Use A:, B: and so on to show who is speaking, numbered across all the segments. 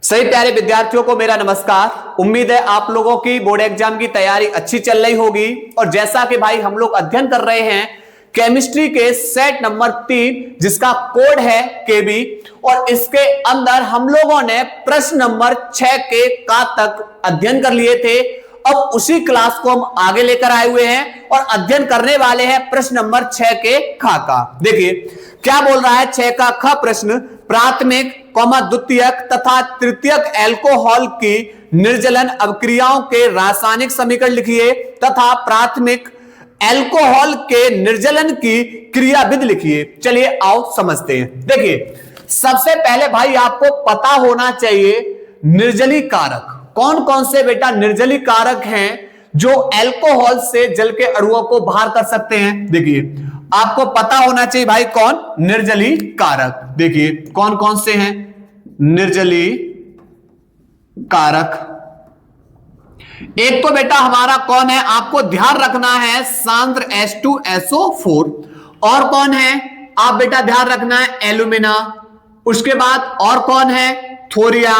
A: सही प्यारे विद्यार्थियों को मेरा नमस्कार। उम्मीद है आप लोगों की बोर्ड एग्जाम की तैयारी अच्छी चल रही होगी। और जैसा कि भाई हम लोग अध्ययन कर रहे हैं केमिस्ट्री के सेट नंबर 3 जिसका कोड है केबी, और इसके अंदर हम लोगों ने प्रश्न नंबर 6 के का तक अध्ययन कर लिए थे। अब उसी क्लास को हम आगे लेकर आए हुए हैं और अध्ययन करने वाले हैं प्रश्न नंबर 6 के खा का। देखिए क्या बोल रहा है 6 का ख प्रश्न, प्राथमिक द्वितीयक तथा तृतीयक एल्कोहल की निर्जलन अभिक्रियाओं के रासायनिक समीकरण लिखिए तथा प्राथमिक एल्कोहल के निर्जलन की क्रियाविधि लिखिए। चलिए आओ समझते हैं। देखिए सबसे पहले भाई आपको पता होना चाहिए निर्जली कारक कौन कौन से बेटा निर्जली कारक हैं जो अल्कोहल से जल के अणुओं को बाहर कर सकते हैं। देखिए आपको पता होना चाहिए भाई कौन निर्जली कारक। देखिए कौन कौन से हैं निर्जली कारक। एक तो बेटा हमारा कौन है, आपको ध्यान रखना है सांद्र H2SO4। और कौन है आप बेटा ध्यान रखना है एल्यूमिना। उसके बाद और कौन है थोरिया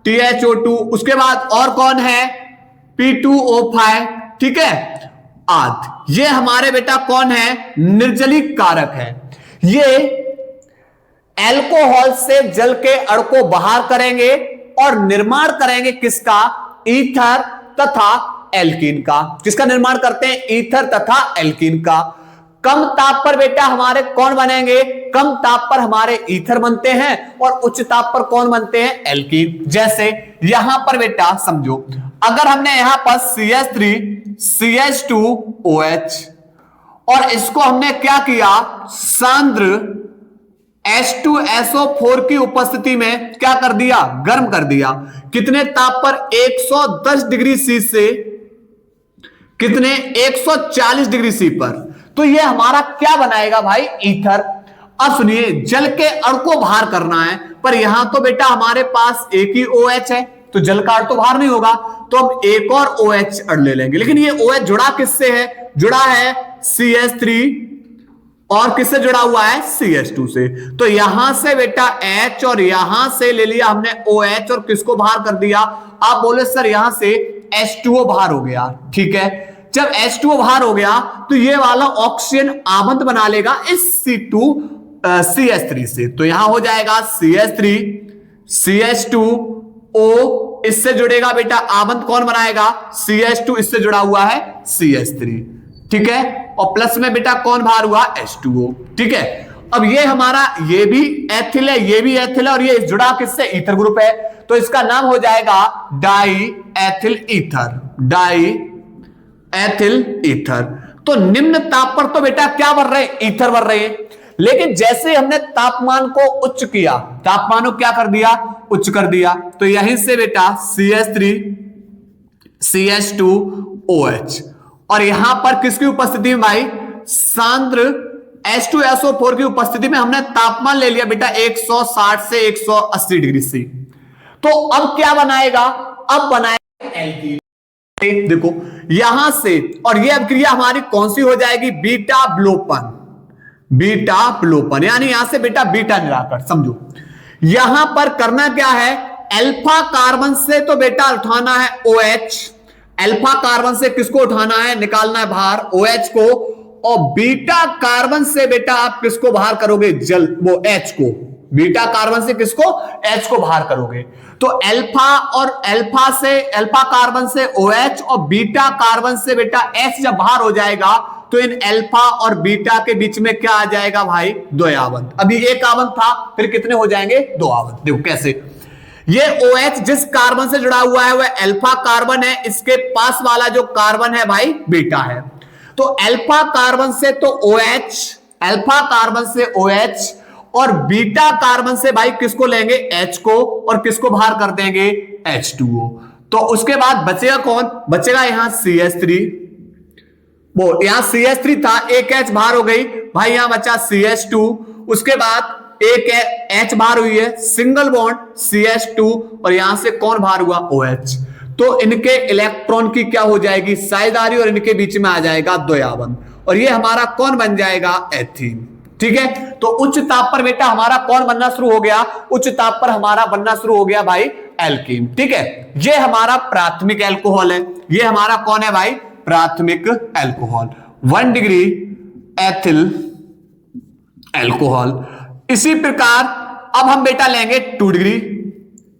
A: THO2। उसके बाद और कौन है P2O5। ठीक है आद ये हमारे बेटा कौन है निर्जली कारक है। ये अल्कोहल से जल के अणु को बाहर करेंगे और निर्माण करेंगे किसका, ईथर तथा एल्कीन का। किसका निर्माण करते हैं ईथर तथा एल्कीन का। कम ताप पर बेटा हमारे कौन बनेंगे, कम ताप पर हमारे ईथर बनते हैं और उच्च ताप पर कौन बनते हैं एल्कीन। जैसे यहां पर बेटा समझो अगर हमने यहां पर CH3 CH2OH और इसको हमने क्या किया सांद्र H2SO4 की उपस्थिति में क्या कर दिया गर्म कर दिया। कितने ताप पर 110 डिग्री सी से कितने 140 डिग्री सी पर। तो ये हमारा क्या बनाएगा भाई ईथर। अब सुनिए जल के अणु को बाहर करना है पर यहां तो बेटा हमारे पास एक ही OH है तो जल का अणु तो बाहर नहीं होगा, तो हम एक और OH अणु ले लेंगे। लेकिन ये OH जुड़ा किससे है, जुड़ा है CH3 और किससे जुड़ा हुआ है CH2 से। तो यहां से बेटा H और यहां से ले लिया हमने OH और किसको बाहर कर दिया। आप बोले सर यहां से H2O बाहर हो गया। ठीक है जब H2O बाहर हो गया तो ये वाला ऑक्सीजन आबंध बना लेगा इस CH3 से। तो यहां हो जाएगा CH3 CH2O इससे जुड़ेगा बेटा आबंध कौन बनाएगा CH2 इससे जुड़ा हुआ है CH3। ठीक है और प्लस में बेटा कौन बाहर हुआ H2O। ठीक है अब ये हमारा ये भी एथिल है ये भी एथिल है और ये जुड़ा किससे ईथर ग्रुप है तो इसका नाम हो जाएगा die ethyl ether. Die ethyl ether. तो निम्न ताप पर तो बेटा क्या बढ़ रहे हैं ईथर बढ़ रहे हैं। लेकिन जैसे हमने तापमान को उच्च किया तापमान को क्या कर दिया उच्च कर दिया तो यहीं से बेटा CH3 CH2OH और यहां पर किसकी उपस्थिति में भाई सांद्र H2SO4 की उपस्थिति में हमने तापमान ले लिया बेटा 160 से 180 डिग्री सी। तो अब क्या बनाएगा, अब बनाएगा एल्कीन। देखो यहां से और ये अभिक्रिया हमारी कौन सी हो जाएगी बीटा ब्लोपन। बीटा ब्लोपन यानी यहां से बेटा बीटा निराकरण। समझो यहां पर करना क्या है अल्फा कार्बन से तो बेटा उठाना है OH। अल्फा कार्बन से किसको उठाना है निकालना है बाहर OH को। और बीटा कार्बन से बेटा आप किसको बाहर करोगे जल वो H को। बीटा कार्बन से किसको H को बाहर करोगे। तो अल्फा और अल्फा कार्बन से OH और बीटा कार्बन से बेटा H जब बाहर हो जाएगा तो इन अल्फा और बीटा के बीच में क्या आ जाएगा भाई द्वयाबंध। अभी एक आबंध था फिर कितने हो जाएंगे दो आबंध। देखो कैसे ये OH जिस कार्बन से जुड़ा हुआ है वह अल्फा कार्बन है, इसके पास वाला जो कार्बन है भाई बीटा है। तो अल्फा कार्बन से तो OH अल्फा कार्बन से OH और बीटा कार्बन से भाई किसको लेंगे H को और किसको बाहर कर देंगे H2O। तो उसके बाद बचेगा कौन, बचेगा यहां CH3। वो यहां CH3 था एक H बाहर हो गई भाई यहां बचा CH2। उसके बाद एक H बाहर हुई है सिंगल बॉन्ड CH2 और यहां से कौन बाहर हुआ OH। तो इनके इलेक्ट्रॉन की क्या हो जाएगी साझेदारी और इनके बीच में आ जाएगा द्वयाबंध और ये हमारा कौन बन जाएगा एथीन। ठीक है, तो उच्च ताप पर बेटा हमारा कौन बनना शुरू हो गया, उच्च ताप पर हमारा बनना शुरू हो गया भाई एल्कीन। ठीक है, ये हमारा प्राथमिक एल्कोहल है, ये हमारा कौन है भाई, प्राथमिक एल्कोहल, 1 डिग्री एथिल एल्कोहल। इसी प्रकार अब हम बेटा लेंगे 2 degree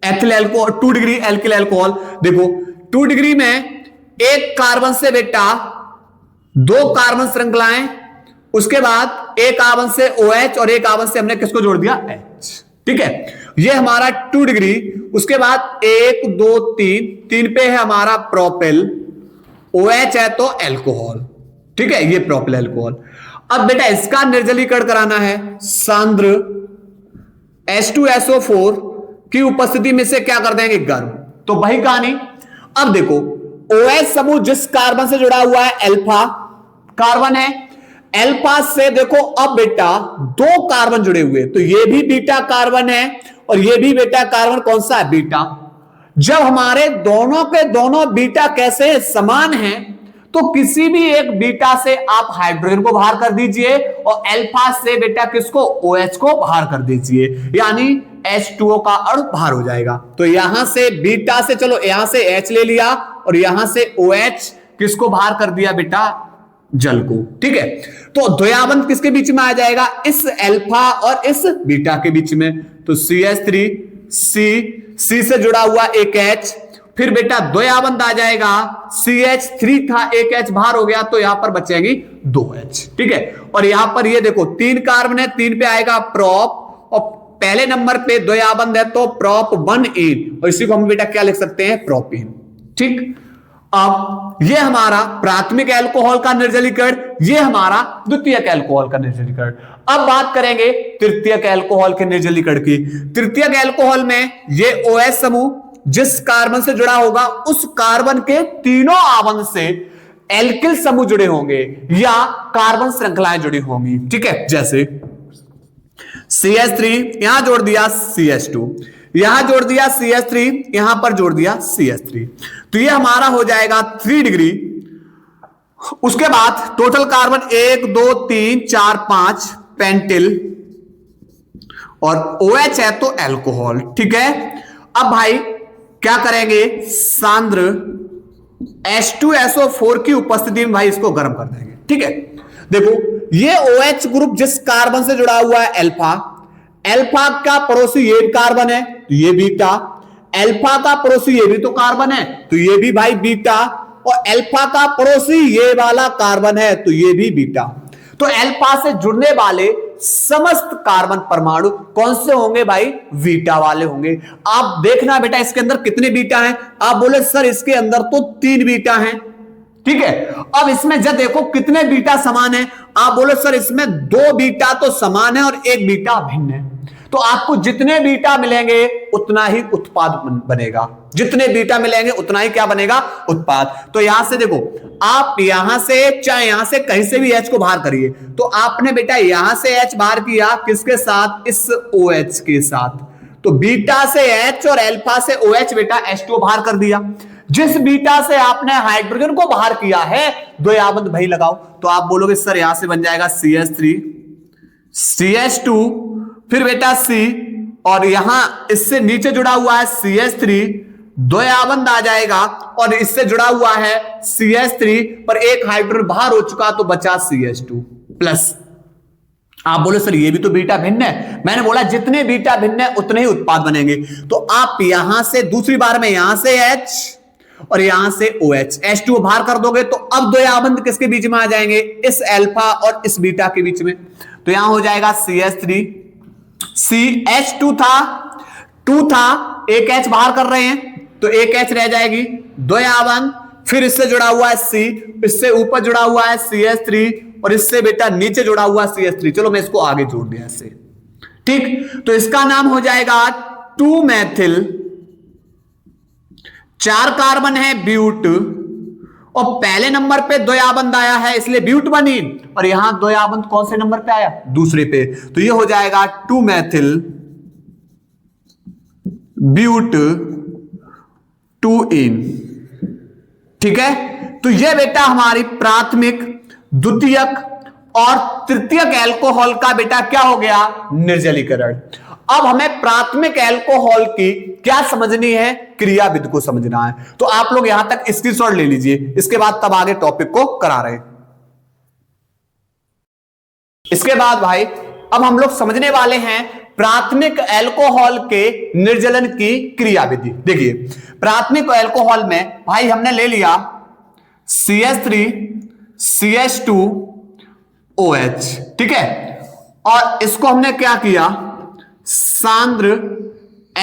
A: ethyl alcohol, 2 degree alkyl alcohol. देखो 2 डिग्री में एक कार्बन से बेटा 2 कार्बन श्रृंखलाएं, उसके बाद एक कार्बन से OH और एक कार्बन से हमने किसको जोड़ दिया, H। ठीक है, ये हमारा 2 डिग्री, उसके बाद 1 2 3 पे है हमारा प्रोपिल, OH है तो एल्कोहल। ठीक है, ये प्रोपिल एल्कोहल। अब बेटा इसका निर्जलीकरण कराना है, सांद्र H2SO4 की उपस्थिति में से क्या कर देंगे, गर्म। तो वही कहानी। अब देखो OH समूह जिस कार्बन से जुड़ा हुआ है अल्फा कार्बन है, अल्फा से देखो अब बेटा 2 कार्बन जुड़े हुए, तो ये भी बीटा कार्बन है और ये भी बेटा कार्बन कौन सा है, बीटा। जब हमारे दोनों के दोनों बीटा कैसे हैं, समान हैं, तो किसी भी एक बीटा से आप हाइड्रोजन को बाहर कर दीजिए और अल्फा से बेटा किसको, OH को बाहर कर दीजिए, यानी H2O का अणु बाहर हो जाएगा। तो यहां से बीटा से चलो यहां से H ले लिया और यहां से OH किसको बाहर कर दिया बेटा, जल को। ठीक है, तो द्वयाबंध किसके बीच में आ जाएगा, इस अल्फा और इस बीटा के बीच में। तो CH3 C से जुड़ा हुआ एक H, फिर बेटा द्वयाबंध आ जाएगा, CH3 था एक H बाहर हो गया, तो यहां पर बचेगी 2H। ठीक है, और यहां पर ये देखो 3 कार्बन है, 3 पे आएगा प्रोप और पहले नंबर पे द्वयाबंध है तो प्रोप 1 और इसी को हम बेटा क्या लिख सकते हैं, प्रोपीन। ठीक, अब ये हमारा प्राथमिक एल्कोहल का निर्जलीकरण, ये हमारा द्वितीयक एल्कोहल का निर्जलीकरण। अब बात करेंगे तृतीयक एल्कोहल के निर्जलीकरण की। तृतीयक एल्कोहल में ये OH समूह जिस कार्बन से जुड़ा होगा उस कार्बन के तीनों आबंध से एल्किल समूह जुड़े होंगे या कार्बन श्रृंखलाएं जुड़ी होंगी। ठीक है, जैसे CH3 यहां जोड़ दिया CH2, यहां जोड़ दिया CH3, यहां पर जोड़ दिया CH3, तो ये हमारा हो जाएगा 3 डिग्री। उसके बाद टोटल कार्बन 1 2 3 4 5 पेंटिल और OH है तो एल्कोहल। ठीक है, अब भाई क्या करेंगे, सांद्र H2SO4 की उपस्थिति में भाई इसको गर्म कर देंगे। ठीक है, देखो ये OH ग्रुप जिस कार्बन से जुड़ा हुआ है अल्फा, अल्फा का पड़ोसी ये कार्बन है तो ये बीटा, अल्फा का पड़ोसी ये भी तो कार्बन है तो ये भी भाई बीटा, और अल्फा का पड़ोसी ये वाला कार्बन है तो ये भी बीटा। तो अल्फा से जुड़ने वाले समस्त कार्बन परमाणु कौन से होंगे भाई, बीटा वाले होंगे। आप देखना बेटा इसके अंदर कितने बीटा हैं, आप बोले सर इसके अंदर तो 3 बीटा हैं। ठीक है, अब इसमें जब देखो कितने बीटा समान है, आप बोले सर इसमें 2 बीटा तो समान है और 1 बीटा भिन्न है। तो आपको जितने बीटा मिलेंगे उतना ही उत्पाद बनेगा, जितने बीटा मिलेंगे उतना ही क्या बनेगा, उत्पाद। तो यहां से देखो आप यहां से चाहे यहां से कहीं से भी H को बाहर करिए, तो आपने बेटा यहां से H बाहर किया किसके साथ, इस OH के साथ। तो बीटा से H और अल्फा से OH बेटा H2O बाहर कर दिया। जिस बीटा से आपने हाइड्रोजन को बाहर किया है द्वयाबंध भाई लगाओ, तो आप बोलोगे सर यहां से बन जाएगा CH3 CH2 फिर बेटा C और यहां इससे नीचे जुड़ा हुआ है CH3, द्वयाबंध आ जाएगा और इससे जुड़ा हुआ है CH3 पर एक हाइड्रोजन बाहर हो चुका तो बचा CH2 प्लस। आप बोले सर ये भी तो बीटा भिन्न है, मैंने बोला जितने बीटा भिन्न है उतने ही उत्पाद बनेंगे। तो आप यहां से दूसरी बार में यहां से H और यहां से OH H2 बाहर कर दोगे तो अब द्वयाबंध किसके बीच में आ जाएंगे, इस अल्फा और इस बीटा के बीच में। तो यहां हो जाएगा CH3 CH2 था 2 था, एक H बाहर कर रहे हैं तो एक H रह जाएगी, द्वयाबंध, फिर इससे जुड़ा हुआ है C, इससे ऊपर जुड़ा हुआ है CH3 और इससे बेटा नीचे जुड़ा हुआ CH3। चलो मैं इसको आगे जोड़ दिया इससे। ठीक, तो इसका नाम हो जाएगा 2 मेथिल, 4 कार्बन है ब्यूट और पहले नंबर पे द्वयाबंध आया है इसलिए ब्यूट बनी, और यहां द्वयाबंध कौन से नंबर पे आया, दूसरे पे। तो ये हो जाएगा 2 मेथिल ब्यूट 2 ठीक है, तो ये बेटा हमारी प्राथमिक, द्वितीयक और तृतीयक एल्कोहल का बेटा क्या हो गया, निर्जलीकरण। अब हमें प्राथमिक एल्कोहल की क्या समझनी है, क्रियाविधि को समझना है। तो आप लोग यहां तक स्क्रीनशॉट ले लीजिए, इसके बाद तब आगे टॉपिक को करा रहे हैं। इसके बाद भाई अब हम लोग समझने वाले हैं प्राथमिक एल्कोहल के निर्जलन की क्रियाविधि। देखिए प्राथमिक एल्कोहल में भाई हमने ले लिया CH3 CH2OH, ठीक है, और इसको हमने क्या किया, सांद्र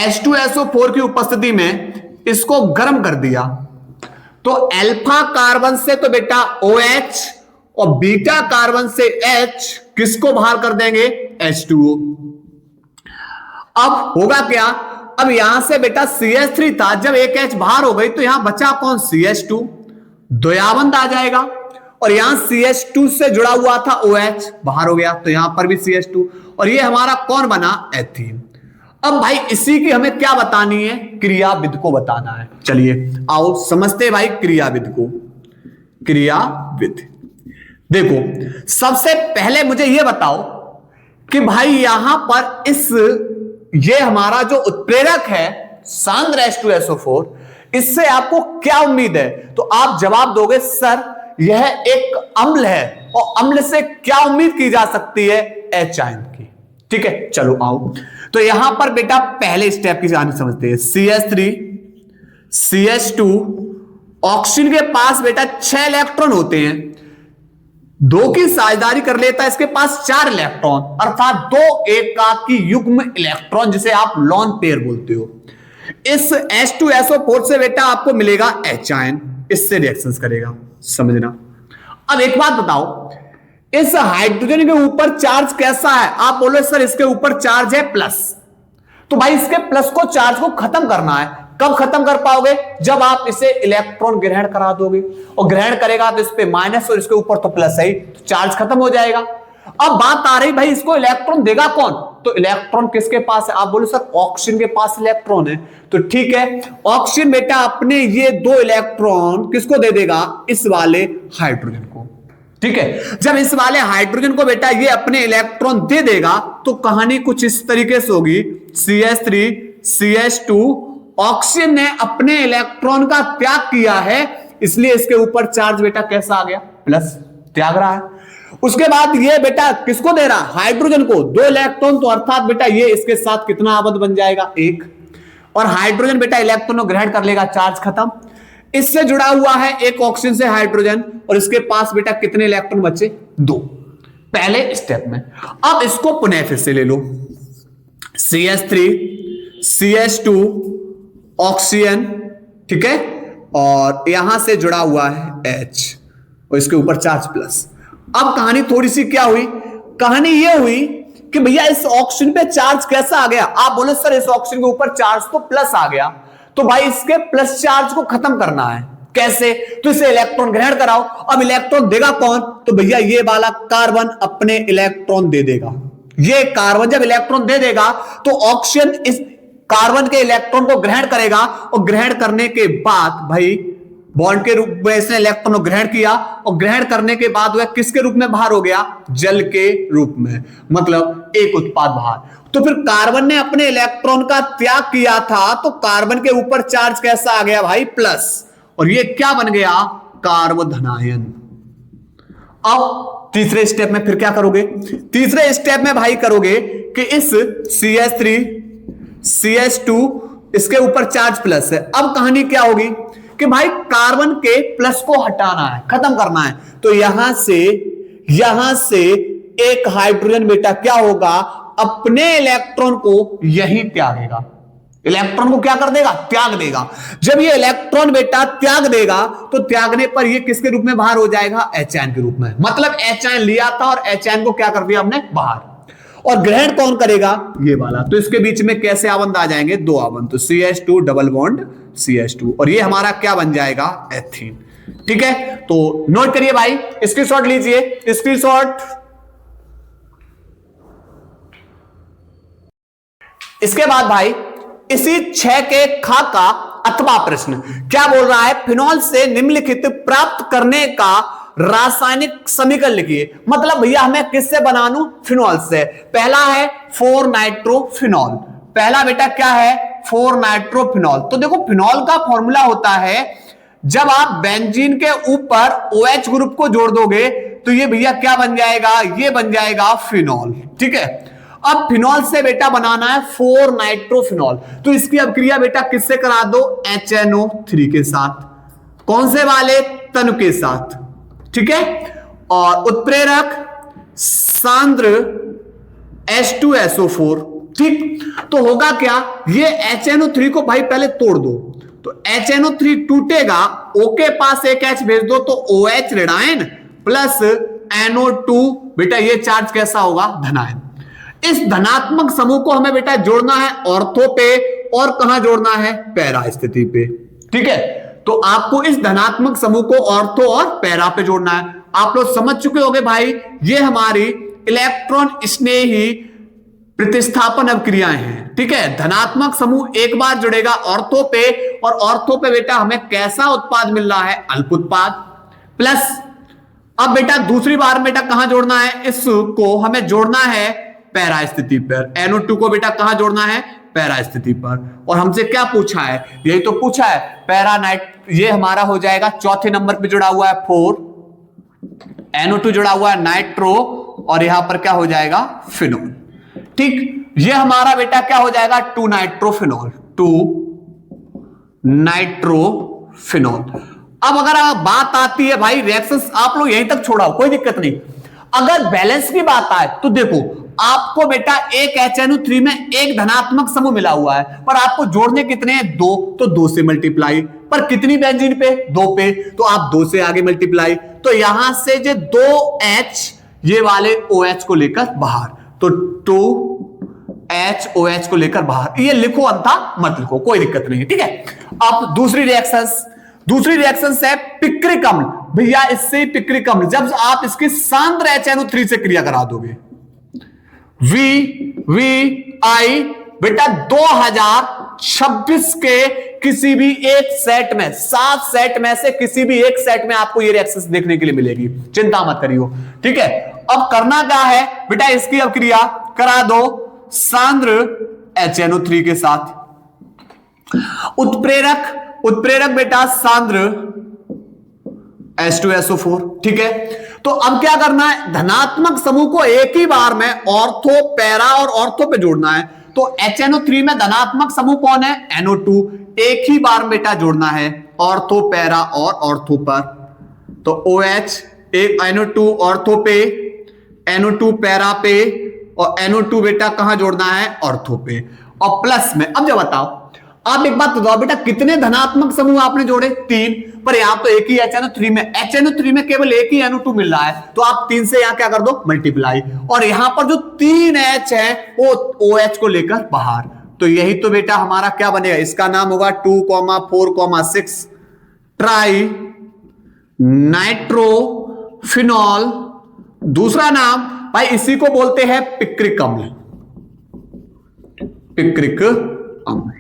A: H2SO4 की उपस्थिति में इसको गर्म कर दिया। तो अल्फा कार्बन से तो बेटा OH और बीटा कार्बन से H किसको बाहर कर देंगे, H2O। अब होगा क्या, अब यहां से बेटा CH3 था, जब एक H बाहर हो गई तो यहां बचा कौन, CH2, द्वयाबंध आ जाएगा। और यहां CH2 से जुड़ा हुआ था OH, बाहर हो गया तो यहां पर भी CH2, और ये हमारा कौन बना, एथीन। अब भाई इसी की हमें क्या बतानी है, क्रियाविधि को बताना है। चलिए आओ समझते भाई क्रियाविधि को। क्रियाविधि देखो, सबसे पहले मुझे यह बताओ कि भाई यहां पर ये हमारा जो उत्प्रेरक है सांद्र H2SO4, इससे आपको क्या उम्मीद है। तो आप जवाब दोगे सर यह एक अम्ल है, और अम्ल से क्या उम्मीद की जा सकती है, H आयन की। ठीक है, चलो आओ। तो यहां पर बेटा पहले स्टेप की कहानी समझते हैं। CH3 CH2, ऑक्सीजन के पास बेटा 6 इलेक्ट्रॉन होते हैं, 2 की साझेदारी कर लेता है इसके पास 4 इलेक्ट्रॉन, अर्थात 2 एकाकी युग्म इलेक्ट्रॉन, जिसे आप लॉन पेयर बोलते हो। इस H2SO4 से बेटा आपको मिलेगा H आयन, इससे रिएक्शंस करेगा, समझना। अब एक बात बताओ, इस हाइड्रोजन के ऊपर चार्ज कैसा है, आप बोलो सर इसके ऊपर चार्ज है प्लस। तो भाई इसके प्लस को, चार्ज को खत्म करना है। कब खत्म कर पाओगे, जब आप इसे इलेक्ट्रॉन ग्रहण करा दोगे, और ग्रहण करेगा तो इस पे माइनस और इसके ऊपर तो प्लस है, तो चार्ज खत्म हो जाएगा। अब बात आ रही भाई इसको इलेक्ट्रॉन देगा कौन, तो इलेक्ट्रॉन किसके पास है, आप बोलो सर ऑक्सीजन के पास इलेक्ट्रॉन है। तो ठीक है, ऑक्सीजन बेटा अपने ये 2 इलेक्ट्रॉन किसको दे देगा, इस वाले हाइड्रोजन को। ठीक है, जब इस वाले हाइड्रोजन को बेटा ये अपने इलेक्ट्रॉन दे देगा तो कहानी कुछ इस तरीके से होगी, CH3 CH2, ऑक्सीजन ने अपने इलेक्ट्रॉन का त्याग किया है, इसलिए इसके ऊपर चार्ज बेटा कैसा आ गया, प्लस, त्याग रहा है। उसके बाद ये बेटा किसको दे रहा, हाइड्रोजन को 2 इलेक्ट्रॉन, तो अर्थात बेटा ये इसके साथ कितना आबद्ध बन जाएगा, 1, और हाइड्रोजन बेटा इलेक्ट्रॉन को ग्रहण कर लेगा, चार्ज खत्म। इससे जुड़ा हुआ है एक ऑक्सीजन से हाइड्रोजन, और इसके पास बेटा कितने इलेक्ट्रॉन बचे, 2, पहले स्टेप में। अब इसको पुनः फिर से ले लो, CH3 CH2 ऑक्सीजन, ठीक है, और यहां से जुड़ा हुआ है H, और इसके ऊपर चार्ज प्लस। अब कहानी थोड़ी सी क्या हुई, कहानी ये हुई कि भैया इस ऑक्सीजन पे चार्ज कैसा आ गया, आप बोले सर इस ऑक्सीजन के ऊपर चार्ज तो प्लस आ गया, तो भाई इसके प्लस चार्ज को खत्म करना है, कैसे, तो इसे इलेक्ट्रॉन ग्रहण कराओ। अब इलेक्ट्रॉन देगा कौन, तो भैया ये वाला कार्बन अपने इलेक्ट्रॉन दे देगा। ये कार्बन जब इलेक्ट्रॉन दे देगा तो ऑक्सीजन इस कार्बन के इलेक्ट्रॉन को ग्रहण करेगा, और ग्रहण करने के बाद भाई बॉन्ड के रूप में इसने इलेक्ट्रॉन को ग्रहण किया, और ग्रहण करने के बाद वह किसके रूप में बाहर हो गया, जल के रूप में, मतलब एक उत्पाद बाहर। तो फिर कार्बन ने अपने इलेक्ट्रॉन का त्याग किया था, तो कार्बन के ऊपर चार्ज कैसा आ गया भाई, प्लस, और ये क्या बन गया, कार्बोधनायन। अब तीसरे स्टेप में फिर क्या करोगे, तीसरे स्टेप में भाई करोगे कि इस CH3 CH2 इसके ऊपर चार्ज प्लस है। अब कहानी क्या होगी कि भाई कार्बन के प्लस को हटाना है, खत्म करना है, तो यहां से एक हाइड्रोजन बेटा क्या होगा, अपने इलेक्ट्रॉन को यही त्यागेगा, इलेक्ट्रॉन को क्या कर देगा, त्याग देगा। जब ये इलेक्ट्रॉन बेटा त्याग देगा तो त्यागने पर ये किसके रूप में बाहर हो जाएगा, H आयन के रूप में। मतलब H आयन लिया था और H आयन को क्या कर दिया हमने, बाहर। और ग्रहण कौन करेगा, ये वाला। तो इसके बीच में कैसे आबंध आ जाएंगे, 2 आबंध, तो CH2 डबल बॉन्ड CH2, और ये हमारा क्या बन जाएगा, एथीन। ठीक है, तो नोट करिए भाई, स्क्रीनशॉट लीजिए, स्क्रीनशॉट। इसके बाद भाई इसी 6 के खा का अथवा प्रश्न क्या बोल रहा है, फिनॉल से निम्नलिखित प्राप्त करने का रासायनिक समीकरण लिखिए। मतलब भैया हमें किससे बनानू, फिनॉल से। पहला है 4 नाइट्रोफिनॉल, पहला बेटा क्या है 4 नाइट्रोफिनॉल। तो देखो फिनॉल का फॉर्मूला होता है, जब आप बेंजीन के ऊपर OH ग्रुप को जोड़ दोगे तो ये भैया क्या बन जाएगा, ये बन जाएगा फिनॉल। ठीक है, अब फिनॉल से बेटा बनाना है 4 नाइट्रोफिनॉल, तो इसकी अभिक्रिया बेटा किससे करा दो, HNO3 के साथ। कौन से वाले, तनु के साथ। ठीक है, और उत्प्रेरक सांद्र H2SO4। ठीक, तो होगा क्या, ये HNO3 को भाई पहले तोड़ दो, तो HNO3 टूटेगा, O के पास एक H भेज दो तो OH ऋणायन प्लस NO2 बेटा ये चार्ज कैसा होगा, धनायन। इस धनात्मक समूह को हमें बेटा जोड़ना है ऑर्थो पे, और कहां जोड़ना है, पैरा स्थिति पे। ठीक है, तो आपको इस धनात्मक समूह को ऑर्थो और पैरा पे जोड़ना है। आप लोग समझ चुके होंगे भाई, ये हमारी इलेक्ट्रॉन स्नेही प्रतिस्थापन अभिक्रियाएं हैं। ठीक है, धनात्मक समूह एक बार जुड़ेगा ऑर्थो पे, और ऑर्थो पे बेटा हमें कैसा उत्पाद मिल रहा है, अल्प उत्पाद। प्लस अब बेटा दूसरी बार बेटा कहां जोड़ना है, इसको हमें जोड़ना है पैरा स्थिति पर। NO2 को बेटा कहां जोड़ना है, पैरा स्थिति पर। और हमसे क्या पूछा है, यही तो पूछा है, पैरा नाइट, ये हमारा हो जाएगा चौथे नंबर पे जुड़ा हुआ है 4, NO2 जुड़ा हुआ है नाइट्रो, और यहां पर क्या हो जाएगा, फिनॉल। ठीक, ये हमारा बेटा क्या हो जाएगा, 2 नाइट्रोफिनॉल, 2 नाइट्रोफिनॉल। अब अगर बात आती है भाई रिएक्शंस, आप लोग यहीं तक छोड़ा हो, कोई दिक्कत नहीं। अगर बैलेंस की बात आए तो देखो, आपको बेटा एक HNO3 में एक धनात्मक समूह मिला हुआ है, पर आपको जोड़ने कितने हैं, 2, तो 2 से मल्टीप्लाई। पर कितनी बेंजीन पे, 2 पे, तो आप 2 से आगे मल्टीप्लाई। तो यहां से जो 2H ये वाले OH को लेकर बाहर, तो 2H OH को लेकर बाहर, ये लिखो अंथा मत लिखो, कोई दिक्कत नहीं है। ठीक है, अब दूसरी रिएक्शन है पिक्रिक अम्ल। भैया इससे पिक्रिक अम्ल, जब आप इसकी सांद्र HNO3 से क्रिया करा दोगे, VVI बेटा 2026 के किसी भी एक सेट में, 7 सेट में से किसी भी एक सेट में आपको ये रिएक्शन देखने के लिए मिलेगी, चिंता मत करियो। ठीक है, अब करना क्या है बेटा, इसकी अभिक्रिया करा दो सांद्र HNO3 के साथ। उत्प्रेरक बेटा सांद्र H2SO4। ठीक है, तो अब क्या करना है, धनात्मक समूह को एक ही बार में ऑर्थो, पैरा और ऑर्थो पे जोड़ना है। तो HNO3 में धनात्मक समूह कौन है, NO2, एक ही बार बेटा जोड़ना है ऑर्थो, पैरा और ऑर्थो पर। तो OH एक, NO2 ऑर्थो पे, NO2 पैरा पे, और NO2 बेटा कहां जोड़ना है, ऑर्थो पे। और प्लस में अब जो बताओ, आप एक बात बताओ बेटा, कितने धनात्मक समूह आपने जोड़े, 3, पर यहां तो एक ही HNO3 में केवल एक ही NO2 मिल रहा है, तो आप 3 से यहां क्या कर दो, मल्टीप्लाई। और यहां पर जो 3H है वो OH को लेकर बाहर, तो यही तो बेटा हमारा क्या बनेगा, इसका नाम होगा 2,4,6 ट्राई नाइट्रोफिनॉल। दूसरा नाम भाई इसी को बोलते हैं पिक्रिक अम्ल, पिक्रिक अम्ल।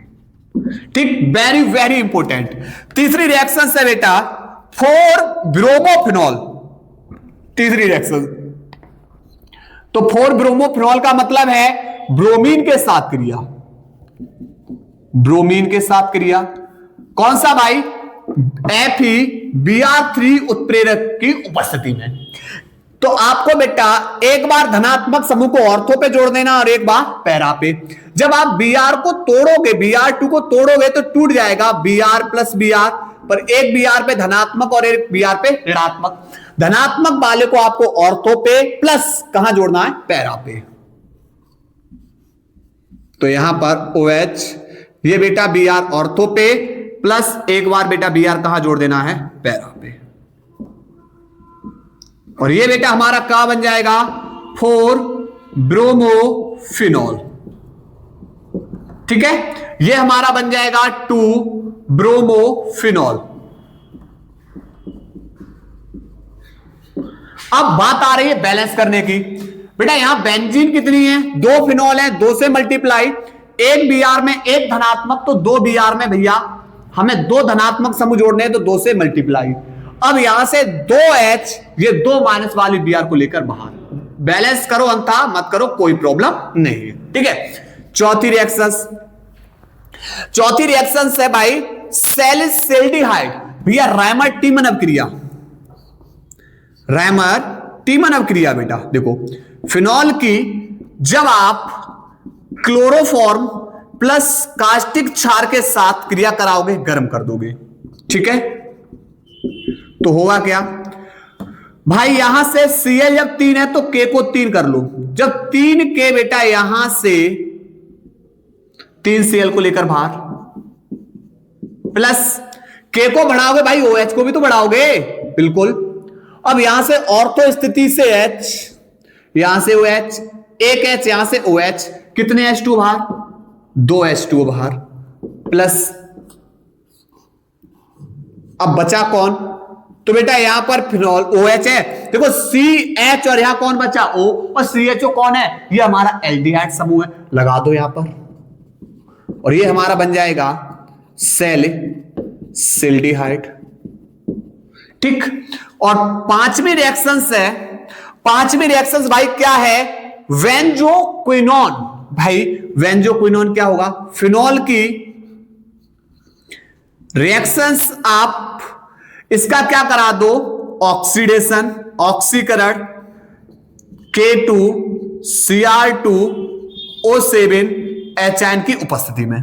A: ठीक, वेरी वेरी इंपोर्टेंट। तीसरी रिएक्शन है बेटा 4 ब्रोमोफिनॉल, तीसरी रिएक्शन। तो 4 ब्रोमोफिनॉल का मतलब है ब्रोमीन के साथ क्रिया, ब्रोमीन के साथ क्रिया। कौन सा भाई, FeBr3 उत्प्रेरक की उपस्थिति में। तो आपको बेटा एक बार धनात्मक समूह को ऑर्थो पे जोड़ देना और एक बार पैरा पे। जब आप Br को तोड़ोगे, Br2 को तोड़ोगे तो टूट जाएगा Br प्लस Br, पर एक Br पे धनात्मक और एक Br पे ऋणात्मक। धनात्मक वाले को आपको ऑर्थो पे प्लस कहां जोड़ना है, पैरा पे। तो यहां पर OH, ये बेटा Br ऑर्थो पे प्लस एक बार बेटा Br कहां जोड़ देना है, पैरा पे। और ये बेटा हमारा क्या बन जाएगा, 4 ब्रोमोफिनॉल। ठीक है, ये हमारा बन जाएगा 2 ब्रोमोफिनॉल। अब बात आ रही है बैलेंस करने की। बेटा यहां बेंजीन कितनी है, 2 फिनॉल है, 2 से मल्टीप्लाई, एक Br में एक धनात्मक, तो 2 Br में भैया हमें 2 धनात्मक समूह जोड़ने हैं, तो 2 से मल्टीप्लाई। अब यहां से 2H, ये 2 माइनस वाली Br को लेकर बाहर, बैलेंस करो अंतः मत करो, कोई प्रॉब्लम नहीं है। ठीक है, चौथी रिएक्शन है भाई सैलिसिल्डिहाइड। भैया रैमर टीमन अभिक्रिया, रैमर टीमन अभिक्रिया बेटा देखो, फिनॉल की जब आप क्लोरोफॉर्म प्लस कास्टिक क्षार के साथ क्रिया कराओगे, गर्म कर दोगे। ठीक है, तो होगा क्या भाई, यहां से Cl जब 3 है तो K को 3 कर लो, जब 3K बेटा यहां से 3Cl को लेकर बाहर, प्लस K को बढ़ाओगे भाई OH को भी तो बढ़ाओगे, बिल्कुल। अब यहां से ऑर्थो स्थिति से H, यहां से OH, एक H यहां से OH, कितने H2 बाहर, 2H2 बाहर, प्लस अब बचा कौन, तो बेटा यहां पर फिनॉल OH है, देखो CH और यहां कौन बचा O, और CHO कौन है, ये हमारा एल्डिहाइड समूह है, लगा दो यहां पर, और ये हमारा बन जाएगा सैलिसिल्डिहाइड। ठीक, और पांचवी रिएक्शंस भाई क्या है, वेंजोक्विनोन। भाई वेंजोक्विनोन क्या होगा, फिनॉल की रिएक्शंस आप इसका क्या करा दो, ऑक्सीडेशन, ऑक्सीकरण, K2Cr2O7 की उपस्थिति में।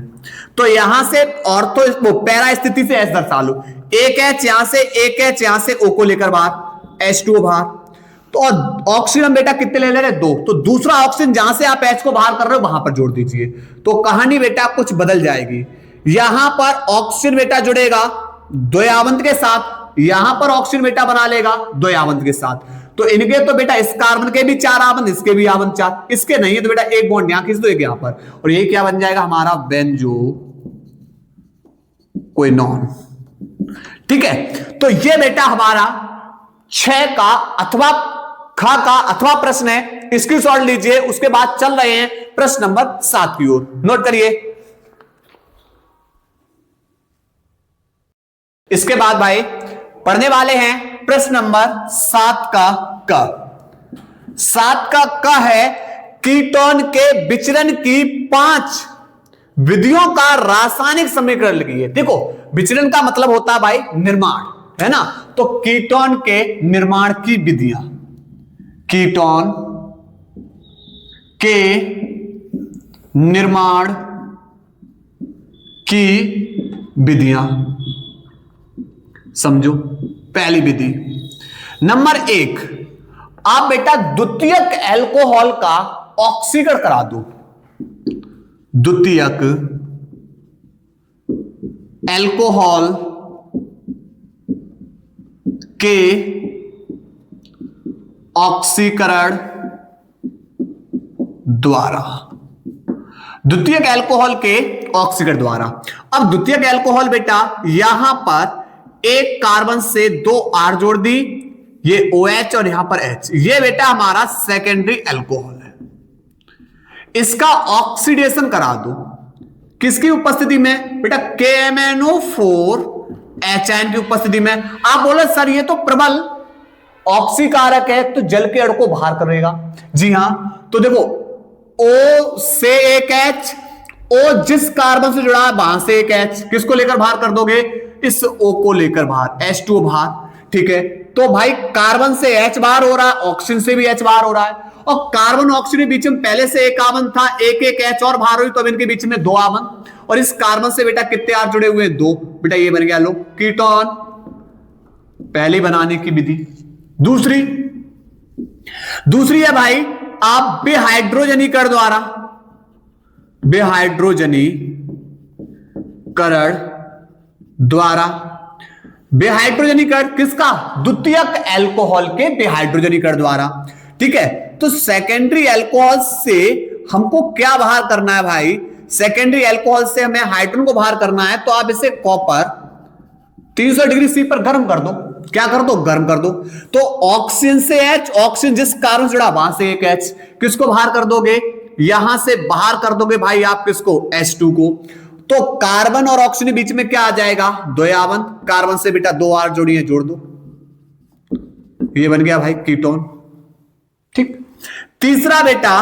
A: तो यहां से ऑर्थो पैरा स्थिति से H दर्शा लो, एक H यहां से, एक H यहां से, O को लेकर बाहर, H2O बाहर, तो ऑक्सीजन बेटा कितने ले रहे, 2, तो दूसरा ऑक्सीजन जहां से आप H को बाहर कर रहे हो वहां पर जोड़ दीजिए, तो कहानी बेटा कुछ बदल जाएगी। यहां पर ऑक्सीजन बेटा जुड़ेगा द्वयावंत के साथ, यहां पर ऑक्सीजन बेटा बना लेगा द्वयावंत के साथ, तो इनके तो बेटा इस कार्बन के भी 4 आवंत, इसके भी आवंत 4, इसके नहीं है तो बेटा एक बॉन्ड यहां खींच दो, एक यहां पर, और ये क्या बन जाएगा हमारा बेंजोक्विनोन। ठीक है, तो ये बेटा हमारा 6 का अथवा ख का अथवा प्रश्न है, इसकी सॉल्व लीजिए, उसके बाद चल रहे हैं प्रश्न नंबर 7 की ओर, नोट करिए। इसके बाद भाई पढ़ने वाले हैं प्रश्न नंबर 7 का क। 7 का क है कीटोन के विचरण की 5 विधियों का रासायनिक समीकरण लिखिए। देखो विचरण का मतलब होता है भाई निर्माण, है ना, तो कीटोन के निर्माण की विधियां, कीटोन के निर्माण की विधियां समझो। पहली विधि नंबर 1, आप बेटा द्वितीयक एल्कोहल का ऑक्सीकरण करा दो, द्वितीयक एल्कोहल के ऑक्सीकरण द्वारा, द्वितीयक एल्कोहल के ऑक्सीकरण द्वारा। अब द्वितीयक एल्कोहल बेटा यहां पर एक कार्बन से 2 R जोड़ दी, ये OH और यहां पर H, ये बेटा हमारा सेकेंडरी एल्कोहल है, इसका ऑक्सीडेशन करा दो, किसकी उपस्थिति में बेटा, KMnO4 की उपस्थिति में। आप बोले सर ये तो प्रबल ऑक्सीकारक है, तो जल के अणु को बाहर करेगा। जी हां, तो देखो O से एक H, O जिस कार्बन से जुड़ा है वहां से एक H, किसको लेकर बाहर कर दोगे, इस O को लेकर बाहर, H2O बाहर। ठीक है, तो भाई कार्बन से H बाहर हो रहा है, ऑक्सीजन से भी H बाहर हो रहा है, और कार्बन ऑक्सीजन के बीच में पहले से एक आवन था, एक H और बाहर हुई, तो अब इनके बीच में 2 आवन, और इस कार्बन से बेटा कितने R जुड़े हुए हैं, 2, बेटा ये बन गया लो कीटोन, पहले बनाने की विधि। दूसरी है भाई आप बेहाइड्रोजनीकरण द्वारा, बेहाइड्रोजनीकरण द्वारा, बेहाइड्रोजनीकरण किसका, द्वितीयक एल्कोहल के बेहाइड्रोजनीकरण द्वारा। ठीक है, तो सेकेंडरी एल्कोहल से हमको क्या बाहर करना है भाई, सेकेंडरी एल्कोहल से हमें हाइड्रोजन को बाहर करना है, तो आप इसे कॉपर 300 डिग्री सी पर गर्म कर दो, क्या कर दो, गर्म कर दो, तो ऑक्सीजन से H, ऑक्सीजन जिस कार्बन से जुड़ा वहां से एक H, किसको बाहर कर दोगे, यहां से बाहर कर दोगे भाई आप किसको, H2 को, तो कार्बन और ऑक्सीजन के बीच में क्या आ जाएगा, द्वयावंत, कार्बन से बेटा 2 R जोड़ी है, जोड़ दो, ये बन गया भाई कीटोन। ठीक, तीसरा बेटा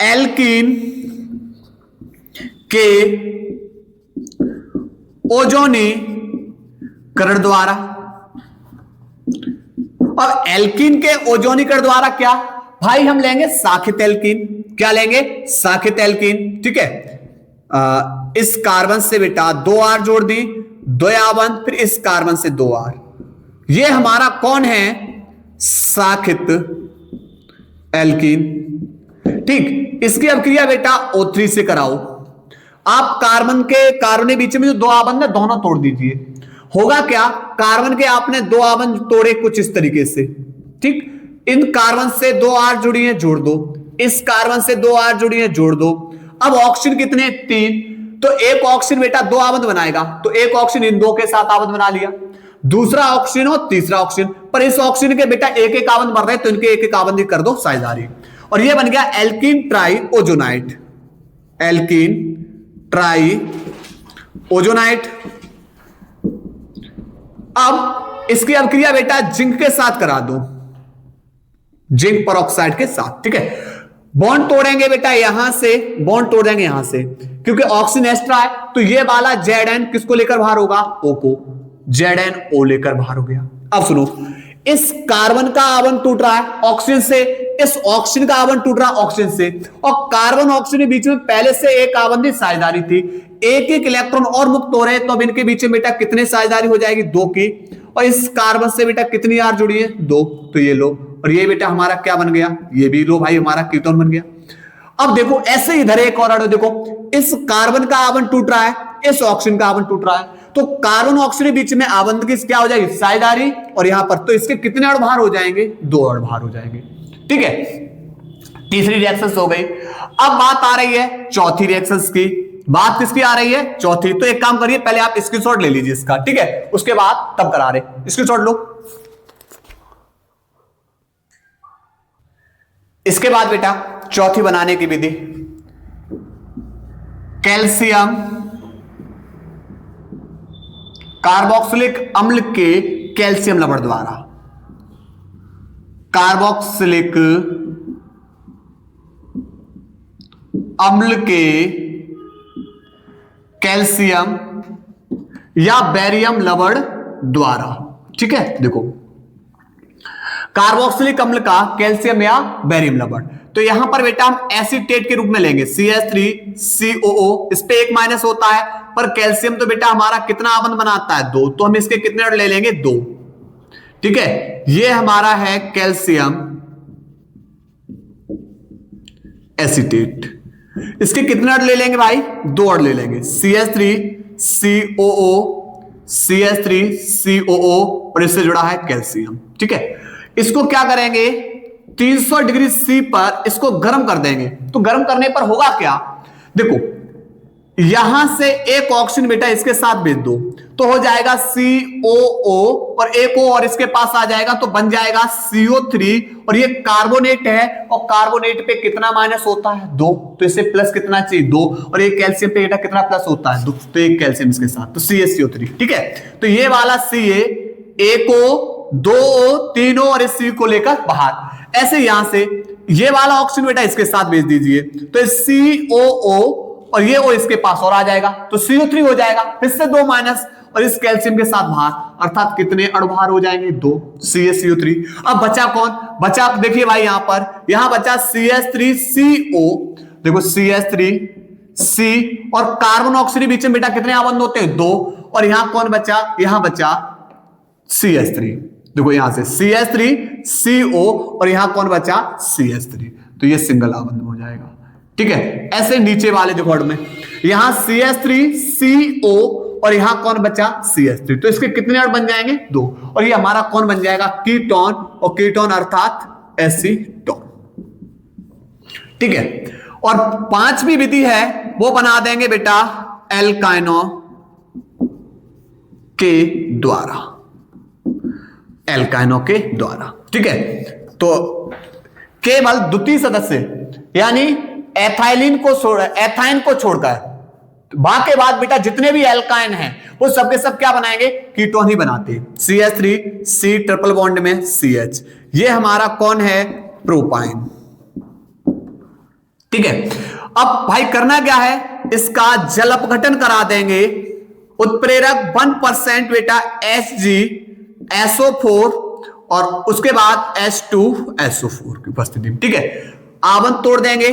A: एल्कीन के ओजोनीकरण द्वारा। अब एल्कीन के ओजोनीकरण द्वारा क्या भाई, हम लेंगे साखित एल्कीन। क्या लेंगे? साखित एल्कीन। ठीक है, इस कार्बन से बेटा 2 R जोड़ दी, 2 R, फिर इस कार्बन से 2 R। ये हमारा कौन है? साखित एल्कीन। ठीक, इसकी अब क्रिया बेटा O3 से कराओ। आप कार्बन के बीच में जो 2 R है दोनों तोड़ दीजिए। होगा क्या? कार्बन के आपने 2 R तोड़े कुछ इस तरीके से। ठीक, इन कार्बन से 2 R जुड़ी है, जोड़ दो। इस कार्बन से 2 R जुड़ी है, जोड़ दो। अब ऑक्सीजन कितने? 3। तो एक ऑक्सीजन बेटा 2 आबंध बनाएगा, तो एक ऑक्सीजन इन 2 के साथ आबंध बना लिया। दूसरा ऑक्सीजन और तीसरा ऑक्सीजन, पर इस ऑक्सीजन के बेटा एक एक आबंध बन रहे हैं, तो इनके एक एक आबंध ही कर दो साझेदारी। और ये बन गया alkene try ozonide. Alkene try ozonide. अब इसकी अभिक्रिया बेटा जिंक के साथ करा दो, जिंक परऑक्साइड के साथ। ठीक है, बॉन्ड तोड़ेंगे बेटा यहां से, बॉन्ड तोड़ देंगे यहां से, क्योंकि ऑक्सीजन एक्स्ट्रा है, तो ये वाला Zn किसको लेकर बाहर होगा? O को। ZnO लेकर बाहर हो गया। अब सुनो, इस कार्बन का आबंध टूट रहा है ऑक्सीजन से, इस ऑक्सीजन का आबंध टूट रहा है ऑक्सीजन से, और कार्बन ऑक्सीजन के बीच में पहले से एक आबंधी साझेदारी थी। एक एक इलेक्ट्रॉन और मुक्त हो रहे हैं, तो अब इनके बीच में बेटा कितने साझेदारी हो जाएगी? 2 की। और इस कार्बन से बेटा कितनी R जुड़ी है? 2। तो ये लो, और ये बेटा हमारा क्या बन गया? ये भी लो भाई, हमारा कीटोन बन गया। अब देखो ऐसे इधर एक और अणु देखो, इस कार्बन का आबंध टूट रहा है, इस ऑक्सीजन का आबंध टूट रहा है, तो कार्बन ऑक्सीजन के बीच में आबंध की क्या हो जाएगी? साझेदारी। और यहां पर तो इसके कितने अणु बाहर हो जाएंगे? 2 अणु बाहर हो जाएंगे। ठीक है, तीसरी रिएक्शन हो गई। अब बात आ रही है चौथी रिएक्शन की। बात किसकी आ रही है? चौथी। तो एक काम करिए, पहले आप स्क्रीनशॉट ले लीजिए इसका। ठीक है, उसके बाद तब करा रहे, स्क्रीनशॉट लो। इसके बाद बेटा चौथी बनाने की विधि, कैल्शियम कार्बोक्सिलिक अम्ल के कैल्शियम लवण द्वारा। कार्बोक्सिलिक अम्ल के कैल्शियम या बेरियम लवण द्वारा। ठीक है, देखो कार्बोक्सिलिक अम्ल का कैल्शियम या बेरियम लवण, तो यहां पर बेटा हम एसीटेट के रूप में लेंगे CH3COO। इस पे एक माइनस होता है, पर कैल्शियम तो बेटा हमारा कितना आबंध बनाता है? 2। तो हम इसके कितने अणु ले लेंगे? 2। ठीक है, ये हमारा है कैल्शियम एसीटेट। इसके कितने अणु ले लेंगे भाई? 2 अणु ले लेंगे, CH3COO, CH3COO, और इससे जुड़ा है कैल्शियम। ठीक है, इसको क्या करेंगे? 300 डिग्री C पर इसको गर्म कर देंगे। तो गर्म करने पर होगा क्या? देखो, यहां से एक ऑक्सीजन बेटा इसके साथ भेज दो, तो हो जाएगा COO, और एक O और इसके पास आ जाएगा, तो बन जाएगा CO3। और ये कार्बोनेट है, और कार्बोनेट पे कितना माइनस होता है? 2। तो इससे प्लस कितना चाहिए? 2। और ये कैल्शियम पे बेटा कितना प्लस होता है? 2। तो एक कैल्शियम इसके साथ, तो CaCO3। ठीक है, तो ये वाला Ca, एक O, 2 O, 3 O, और इस C को लेकर बाहर। ऐसे यहां से ये वाला ऑक्सीजन बेटा इसके साथ भेज दीजिए, तो COO, और ये O इसके पास और आ जाएगा, तो CO3 हो जाएगा। फिर से 2 माइनस, और इस कैल्शियम के साथ बाहर, अर्थात कितने अणु बाहर हो जाएंगे? 2। CaCO3। अब बचा कौन? बचा, देखिए भाई यहां पर, यहां बचा CH3CO। देखो CH3C, और कार्बन ऑक्सीजन बीच में बेटा कितने आबंध होते हैं? 2। और यहां कौन बचा? यहां बचा CH3। देखो यहां से CH3CO, और यहां कौन बचा? CH3। तो ये सिंगल आबंध हो जाएगा। ठीक है, ऐसे नीचे वाले देखो अणु में, यहां CH3CO, और यहां कौन बचा? CH3। तो इसके कितने अणु बन जाएंगे? 2। और ये हमारा कौन बन जाएगा? कीटोन, और कीटोन अर्थात एसीटोन। ठीक है, और 5वीं विधि है, वो बना देंगे बेटा एल्काइनो के द्वारा। एल्काइनो के द्वारा। ठीक है, तो केवल द्वितीय सदस्य यानी एथाइलिन को एथाइन को छोड़कर बाकी बाद बेटा जितने भी एल्काइन हैं वो सब के सब क्या बनाएंगे, कीटोन ही बनाते हैं। CH3 C ट्रिपल बॉन्ड में CH, ये हमारा कौन है, प्रोपाइन। ठीक है, अब भाई करना क्या है, इसका जल अपघटन करा देंगे। उत्प्रेरक 1% बेटा HgSO4 और उसके बाद H2SO4 की उपस्थिति में। ठीक है, आवन तोड़ देंगे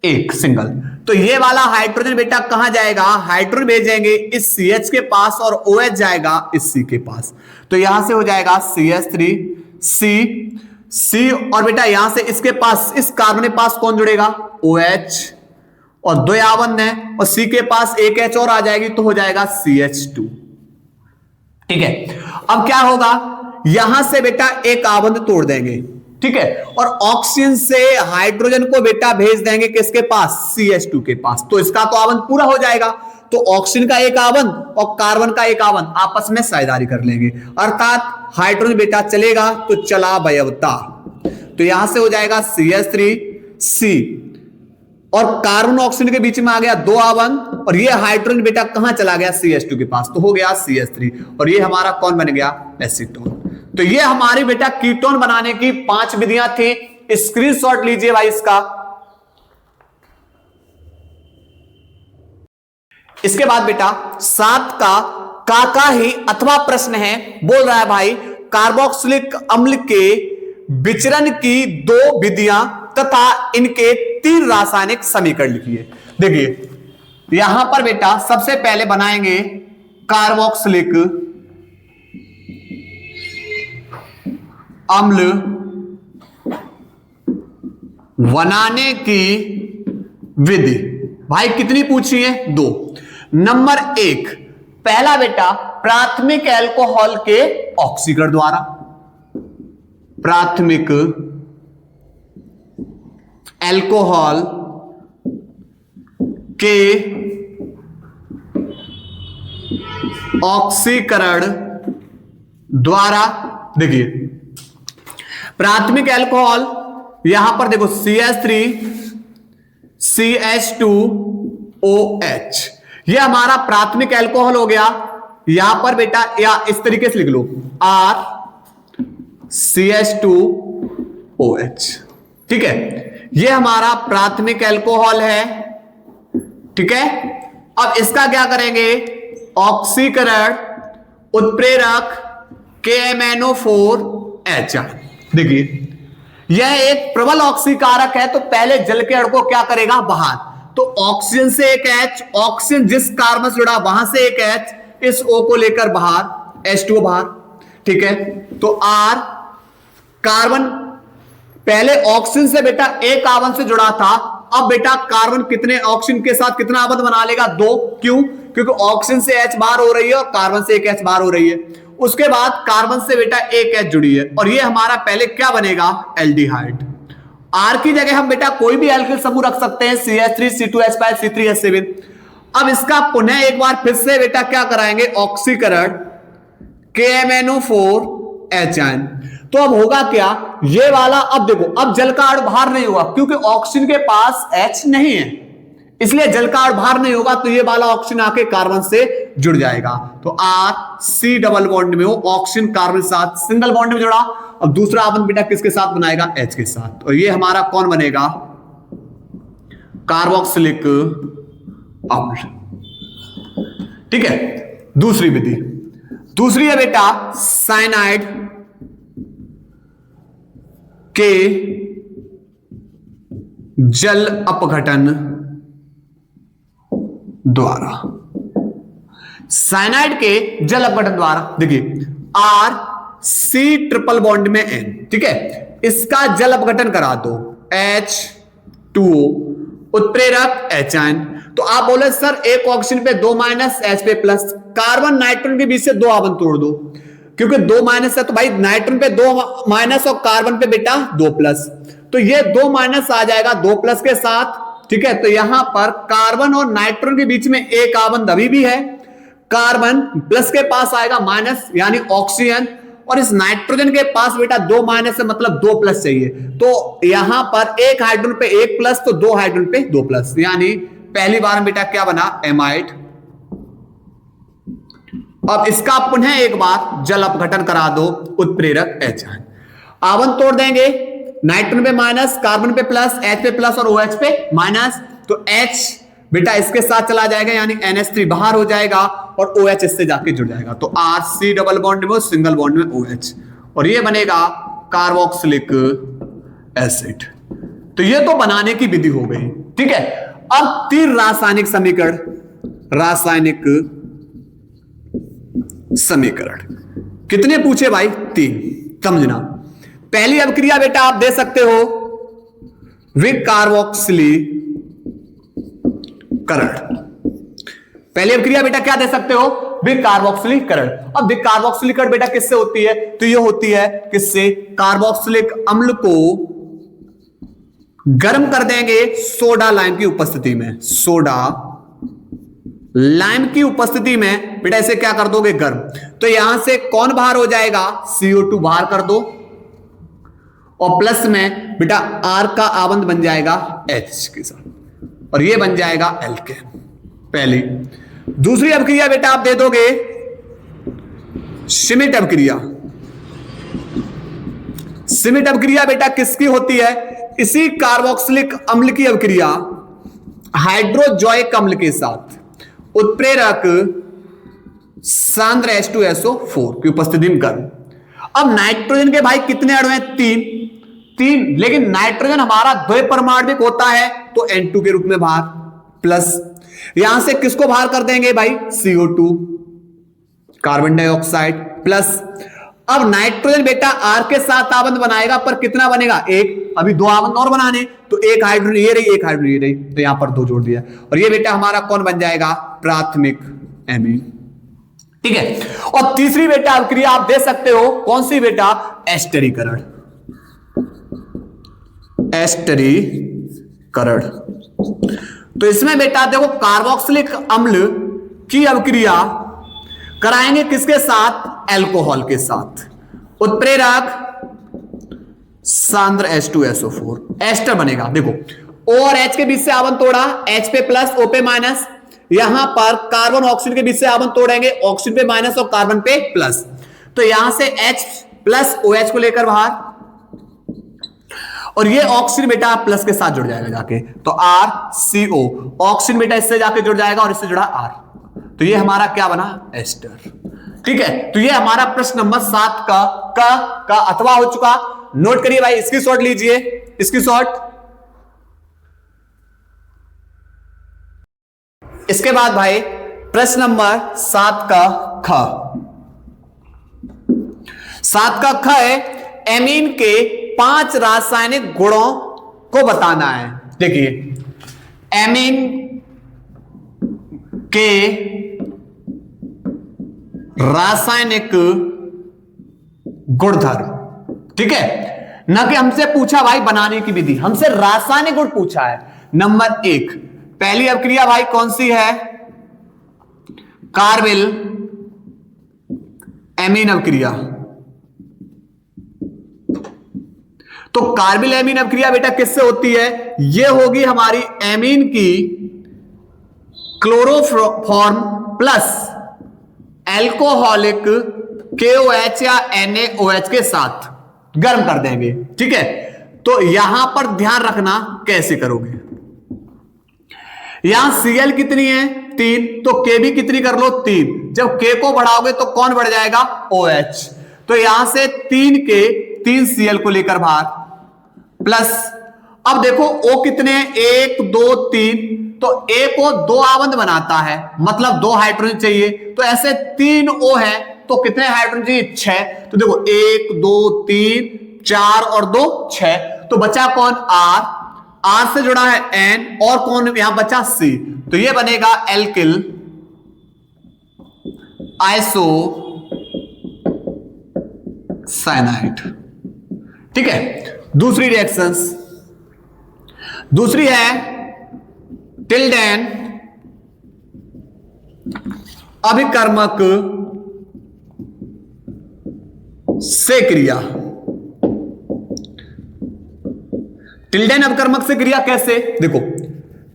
A: एक सिंगल, तो ये वाला हाइड्रोजन बेटा कहां जाएगा, हाइड्रोजन भेजेंगे इस CH के पास और OH जाएगा इस C के पास। तो यहां से हो जाएगा CH3 C और बेटा यहां से इसके पास, इस कार्बन के पास कौन जुड़ेगा, OH और 2 आवन है और C के पास एक H और आ जाएगी तो हो जाएगा CH2। ठीक है, अब क्या होगा, यहां से बेटा एक आबंध तोड़ देंगे। ठीक है, और ऑक्सीजन से हाइड्रोजन को बेटा भेज देंगे किसके पास, CH2 के पास। तो इसका तो आबंध पूरा हो जाएगा। तो ऑक्सीजन का एक आबंध और कार्बन का एक आबंध आपस में साझेदारी कर लेंगे, अर्थात हाइड्रोजन बेटा चलेगा तो चला वयवता। तो यहां से हो जाएगा CH3C और कार्बन ऑक्सीजन के बीच में आ गया 2 आबंध और ये हाइड्रोजन बेटा कहां चला गया, CH2 के पास, तो हो गया CH3 और ये हमारा कौन बन गया, एसीटोन। तो ये हमारी बेटा कीटोन बनाने की 5 विधियां थी। स्क्रीनशॉट लीजिए भाई इसका। इसके बाद बेटा 7 का ही अथवा प्रश्न है, बोल रहा है भाई कार्बोक्सिलिक अम्ल के विचरण की 2 विधियां तथा इनके 3 रासायनिक समीकरण लिखिए। देखिए यहां पर बेटा सबसे पहले बनाएंगे कार्बोक्सिलिक अम्ल बनाने की विधि। भाई कितनी पूछी है, 2। नंबर 1, पहला बेटा प्राथमिक अल्कोहल के ऑक्सीकरण द्वारा, प्राथमिक अल्कोहल के ऑक्सीकरण द्वारा। देखिए प्राथमिक अल्कोहल, यहां पर देखो CH3 CH2OH, यह हमारा प्राथमिक अल्कोहल हो गया। यहां पर बेटा या इस तरीके से लिख लो R CH2OH। ठीक है, यह हमारा प्राथमिक अल्कोहल है। ठीक है, अब इसका क्या करेंगे, ऑक्सीकरण उत्प्रेरक KMnO4H। देखिए यह एक प्रबल ऑक्सीकारक है, तो पहले जल के अणु को क्या करेगा, बाहर। तो ऑक्सीजन से एक H, ऑक्सीजन जिस कार्बन से जुड़ा वहां से एक H, इस O को लेकर बाहर, H2O बाहर। ठीक है, तो R कार्बन पहले ऑक्सीजन से बेटा एक आबंध से जुड़ा था, अब बेटा कार्बन कितने ऑक्सीजन के साथ कितना आबंध बना लेगा, 2। क्यों, क्योंकि ऑक्सीजन से H बाहर हो रही है और कार्बन से एक H बाहर हो रही है। उसके बाद कार्बन से बेटा एक H जुड़ी है और ये हमारा पहले क्या बनेगा, एल्डिहाइड। R की जगह हम बेटा कोई भी एल्किल समूह रख सकते हैं, CH3 C2H5 C3H7। अब इसका पुनः एक बार फिर से बेटा क्या कराएंगे, ऑक्सीकरण KMnO4H। तो अब होगा क्या, ये वाला, अब देखो अब जल का अणु बाहर नहीं होगा क्योंकि ऑक्सीजन के पास H नहीं है, इसलिए जल का अणु बाहर नहीं होगा। तो ये वाला ऑक्सीजन आके कार्बन से जुड़ जाएगा। तो R C डबल बॉन्ड में हो, ऑक्सीजन कार्बन के साथ सिंगल बॉन्ड में जुड़ा। अब दूसरा आबंध बेटा किसके साथ बनाएगा, H के साथ। और ये हमारा कौन बनेगा, कार्बोक्सिलिक अम्ल। ठीक है, दूसरी विधि, दूसरी है बेटा साइनाइड के जल अपघटन द्वारा। साइनाइड के जल अपघटन द्वारा, देखिए R C ट्रिपल बॉन्ड में N। ठीक है, इसका जल अपघटन करा दो, H2O उत्प्रेरक HN। तो आप बोले सर एक ऑक्सीजन पे 2 माइनस H पे प्लस, कार्बन नाइट्रोजन के बीच से 2 आबंध तोड़ दो, क्योंकि 2 माइनस है तो भाई नाइट्रोजन पे 2 माइनस और कार्बन पे बेटा 2 प्लस। तो ये 2 माइनस आ जाएगा 2 प्लस के साथ। ठीक है, तो यहां पर कार्बन और नाइट्रोजन के बीच में एक आबंध अभी भी है, कार्बन प्लस के पास आएगा माइनस यानी ऑक्सीजन, और इस नाइट्रोजन के पास बेटा 2 माइनस है मतलब 2 प्लस चाहिए। तो यहां पर एक हाइड्रोजन पे 1 प्लस तो 2 हाइड्रोजन पे 2 प्लस, यानी पहली बार बेटा क्या बना, एमाइड अब इसका पुनः एक बार जल अपघटन करा दो, उत्प्रेरक H है। आवन तोड़ देंगे, नाइट्रोजन पे माइनस, कार्बन पे प्लस, H पे प्लस और OH पे माइनस, तो H बेटा इसके साथ चला जाएगा यानी NH3 बाहर हो जाएगा और OH इससे जाके जुड़ जाएगा, तो RC डबल बॉन्ड में सिंगल बॉन्ड में OH और ये बनेगा कार्बोक्सिलिक एसिड। तो ये तो बनाने की विधि हो गई, ठीक है। अब 3 रासायनिक समीकरण कितने पूछे भाई? 3। समझना, पहली अभिक्रिया बेटा आप दे सकते हो विकार्बोक्सिलीकरण। पहली अभिक्रिया बेटा क्या दे सकते हो? विकार्बोक्सिलीकरण। अब विकार्बोक्सिलीकरण बेटा किससे होती है? तो ये होती है किससे? कार्बोक्सिलिक अम्ल को गर्म कर देंगे सोडा लाइम की उपस्थिति में। सोडा लाइम की उपस्थिति में बेटा इसे क्या कर दोगे? गर्म। तो यहां से कौन बाहर हो जाएगा? CO2 बाहर कर दो और प्लस में बेटा R का आबंध बन जाएगा H के साथ और ये बन जाएगा एल्केन। पहली। दूसरी अभिक्रिया बेटा आप दे दोगे श्मिट अभिक्रिया। श्मिट अभिक्रिया बेटा किसकी होती है? इसी कार्बोक्सिलिक अम्ल की अभिक्रिया हाइड्रोजोइक अम्ल के साथ उत्प्रेरक सांद्र H2SO4 की उपस्थिति में गर्म। अब नाइट्रोजन के भाई कितने अणु हैं? 3, लेकिन नाइट्रोजन हमारा द्विपरमाण्विक होता है तो N2 के रूप में बाहर, प्लस यहां से किसको बाहर कर देंगे भाई? CO2 कार्बन डाइऑक्साइड, प्लस अब नाइट्रोजन बेटा R के साथ आबंध बनाएगा पर कितना बनेगा? 1। अभी 2 आबंध और बनाने, तो एक हाइड्रोजन ये रही, एक हाइड्रोजन ये रही, तो यहां पर 2 जोड़ दिया और ये बेटा हमारा कौन बन जाएगा? प्राथमिक एमीन, ठीक है। और तीसरी बेटा अभिक्रिया आप दे सकते हो, कौन सी बेटा? एस्टरीकरण। एस्टरीकरण तो इसमें बेटा देखो कार्बोक्सिलिक अम्ल की अभिक्रिया कराएंगे किसके साथ? अल्कोहल के साथ। उत्प्रेरक सांद्र H2SO4 एस्टर बनेगा। देखो O और H के बीच से आबंध तोड़ा, H पे प्लस O पे माइनस, यहां पर कार्बन ऑक्सीजन के बीच से आबंध तोड़ेंगे, ऑक्सीजन पे माइनस और कार्बन पे प्लस, तो यहां से H प्लस OH को लेकर बाहर और ये ऑक्सीजन बेटा प्लस के साथ जुड़ जाएगा जाके, तो RCO ऑक्सीजन बेटा इससे जाके जुड़ जाएगा और इससे जुड़ा R, तो ये हमारा क्या बना? एस्टर, ठीक है। तो ये हमारा प्रश्न नंबर 7 का अथवा हो चुका। नोट करिए भाई, इसकी शॉट लीजिए, इसकी शॉट। इसके बाद भाई प्रश्न नंबर 7 का ख। 7 का ख है एमीन के 5 रासायनिक गुणों को बताना है। देखिए एमीन के रासायनिक गुणधर्म, ठीक है, ना कि हमसे पूछा भाई बनाने की विधि, हमसे रासायनिक गुण पूछा है। नंबर 1 पहली अभिक्रिया भाई कौन सी है? कार्बिल एमीन अभिक्रिया। तो कार्बिल एमीन अभिक्रिया बेटा किससे होती है? यह होगी हमारी एमीन की क्लोरोफॉर्म प्लस एल्कोहलिक KOH या NaOH के साथ गर्म कर देंगे, ठीक है। तो यहां पर ध्यान रखना कैसे करोगे। यहां Cl कितनी है? 3, तो K भी कितनी कर लो? 3। जब K को बढ़ाओगे तो कौन बढ़ जाएगा? OH। तो यहां से 3 K 3 Cl को लेकर बाहर, प्लस अब देखो O कितने हैं? 1 2 3, तो A को 2 आबंध बनाता है, मतलब 2 हाइड्रोजन चाहिए, तो ऐसे 3 O है तो कितने हाइड्रोजन चाहिए? 6। तो देखो 1 2 3 4 और 2 6, तो बचा कौन? R से जुड़ा है N और कौन यहां बचा? C। तो ये बनेगा एल्किल आइसोसाइनाइड, ठीक है। दूसरी रिएक्शंस, दूसरी है टिल्डेन अभिकर्मक से क्रिया। टिल्डेन अभिकर्मक से क्रिया कैसे? देखो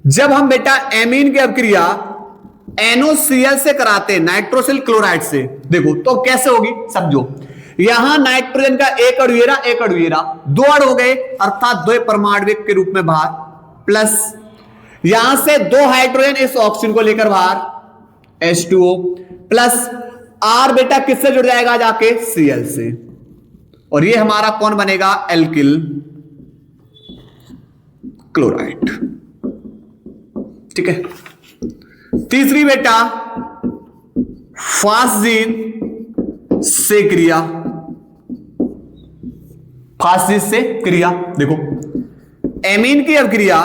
A: जब हम बेटा एमीन की अभिक्रिया NOCl से कराते हैं, नाइट्रोसिल क्लोराइड से, देखो तो कैसे होगी समझो। यहां नाइट्रोजन का एक अणु ये रहा, दो अणु हो गए अर्थात दो परमाणविक के रूप में बाहर, प्लस यहां से दो हाइड्रोजन इस ऑक्सीजन को लेकर बाहर H2O, प्लस R बेटा किससे जुड़ जाएगा जाके Cl से, और ये हमारा कौन बनेगा एल्किल क्लोराइड। ठीक है, तीसरी बेटा फास्जीन से क्रिया, फास्जीन से क्रिया, देखो एमीन की अभिक्रिया